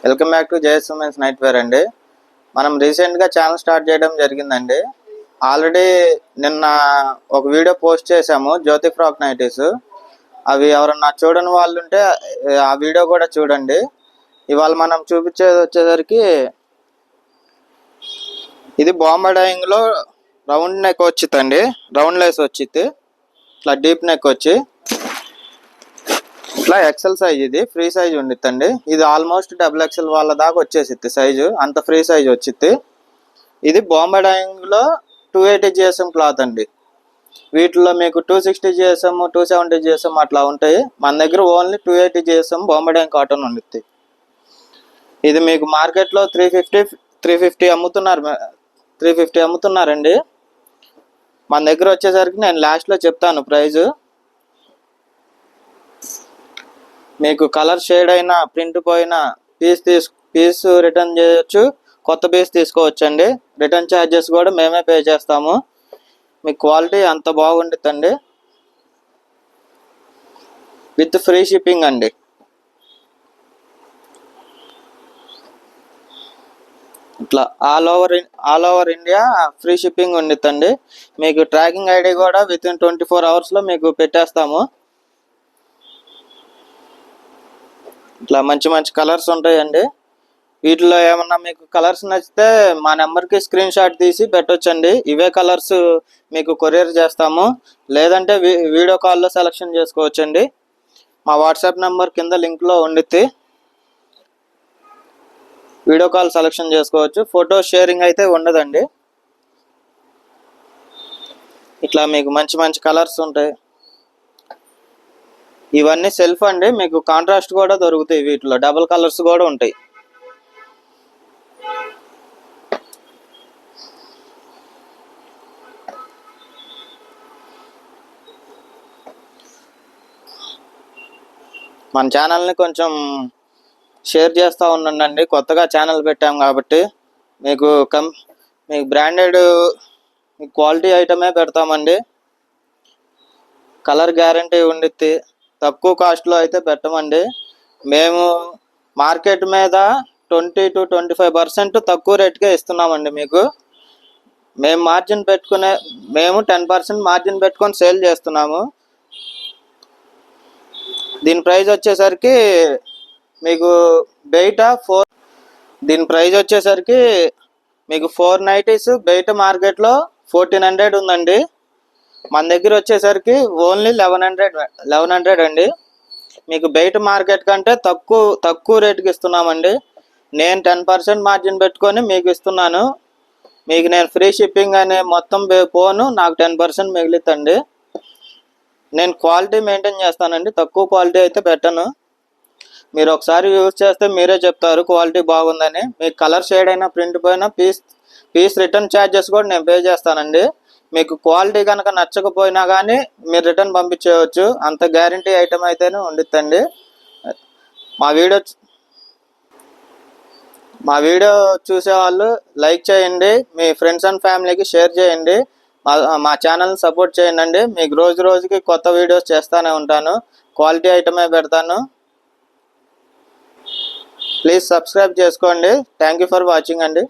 Welcome back to JS women's night wear అండి. మనం రీసెంట్గా ఛానల్ స్టార్ట్ చేయడం జరిగిందండి. ఆల్రెడీ నిన్న ఒక వీడియో పోస్ట్ చేశాము, జ్యోతి ఫ్రాక్ నైటీస్. అవి ఎవరన్నా చూడని వాళ్ళు ఉంటే ఆ వీడియో కూడా చూడండి. ఇవాళ మనం చూపించేది వచ్చేసరికి ఇది బాంబే డైయింగ్లో రౌండ్ నెక్ వచ్చిందండి, రౌండ్ లేస్ వచ్చింది. ఇట్లా డీప్ నెక్ వచ్చి ఇట్లా ఎక్సెల్ సైజ్, ఇది ఫ్రీ సైజ్ ఉండిద్దండి. ఇది ఆల్మోస్ట్ XXL వాళ్ళ దాకా వచ్చేసిద్ది సైజు, అంత ఫ్రీ సైజ్ వచ్చిద్ది. ఇది బాంబే డైయింగ్లో 280 GSM క్లాత్ అండి. వీటిలో మీకు 260 GSM 270 GSM అట్లా ఉంటాయి. మన దగ్గర only 280 GSM Bombay Dyeing cotton ఉండిద్ది. ఇది మీకు మార్కెట్లో 350 అమ్ముతున్నారు, 350 అమ్ముతున్నారండి. మన దగ్గర వచ్చేసరికి నేను లాస్ట్లో చెప్తాను ప్రైజు. మీకు కలర్ షేడ్ అయినా ప్రింట్ పోయినా పీస్ రిటర్న్ చేయొచ్చు, కొత్త పీస్ తీసుకోవచ్చండి. రిటర్న్ ఛార్జెస్ కూడా మేమే పే చేస్తాము. మీ క్వాలిటీ అంత బాగుంటుందండి, విత్ ఫ్రీ షిప్పింగ్ అండి. ఇట్లా all over India free shipping ఉండిద్దండి. మీకు ట్రాకింగ్ ఐడి కూడా విత్ ఇన్ 24 అవర్స్లో మీకు పెట్టేస్తాము. ఇట్లా మంచి మంచి కలర్స్ ఉంటాయండి. వీటిలో ఏమన్నా మీకు కలర్స్ నచ్చితే మా నెంబర్కి స్క్రీన్ షాట్ తీసి పెట్టొచ్చండి. ఇవే కలర్స్ మీకు కొరియర్ చేస్తాము, లేదంటే వీడియో కాల్లో సెలెక్షన్ చేసుకోవచ్చండి. మా వాట్సాప్ నెంబర్ కింద లింక్లో ఉండిద్ది, వీడియో కాల్ సెలెక్షన్ చేసుకోవచ్చు. ఫోటో షేరింగ్ అయితే ఉండదండి. ఇట్లా మీకు మంచి మంచి కలర్స్ ఉంటాయి. ఇవన్నీ సెల్ఫ్ అండి, మీకు కాంట్రాస్ట్ కూడా దొరుకుతాయి. వీటిలో డబుల్ కలర్స్ కూడా ఉంటాయి. మన ఛానల్ని కొంచెం షేర్ చేస్తూ ఉండండి. కొత్తగా ఛానల్ పెట్టాం కాబట్టి మీకు బ్రాండెడ్ క్వాలిటీ ఐటమే పెడతామండి. కలర్ గ్యారంటీ ఉండిద్ది. తక్కువ కాస్ట్లో అయితే పెట్టమండి. మేము మార్కెట్ మీద 20 to 25% తక్కువ రేట్కే ఇస్తున్నామండి. మీకు మేము 10% మార్జిన్ పెట్టుకొని సేల్ చేస్తున్నాము. దీని ప్రైస్ వచ్చేసరికి మీకు బయట 4 నైటీస్ బయట మార్కెట్లో 1400 ఉందండి. మన దగ్గర వచ్చేసరికి ఓన్లీ 1100 అండి. మీకు బయట మార్కెట్ కంటే తక్కువ రేటుకి ఇస్తున్నామండి. నేను 10% మార్జిన్ పెట్టుకొని మీకు ఇస్తున్నాను. మీకు నేను ఫ్రీ షిప్పింగ్ అనే మొత్తం పోను, నాకు 10% మిగులుతండి. నేను క్వాలిటీ మెయింటైన్ చేస్తానండి, తక్కువ క్వాలిటీ అయితే పెట్టను. మీరు ఒకసారి యూజ్ చేస్తే మీరే చెప్తారు క్వాలిటీ బాగుందని. మీకు కలర్ షేడ్ అయినా ప్రింట్ పోయినా పీస్ రిటర్న్ ఛార్జెస్ కూడా నేను పే చేస్తానండి. మీకు క్వాలిటీ కనుక నచ్చకపోయినా కానీ మీరు రిటర్న్ పంపించేయవచ్చు, అంత గ్యారంటీ ఐటమ్ అయితేనే ఉండిద్దండి. మా వీడియో చూసేవాళ్ళు లైక్ చేయండి, మీ ఫ్రెండ్స్ అండ్ ఫ్యామిలీకి షేర్ చేయండి. మా ఛానల్ని సపోర్ట్ చేయండి. మీకు రోజుకి కొత్త వీడియోస్ చేస్తూనే ఉంటాను, క్వాలిటీ ఐటమే పెడతాను. ప్లీజ్ సబ్స్క్రైబ్ చేసుకోండి. థ్యాంక్ యూ ఫర్ వాచింగ్ అండి.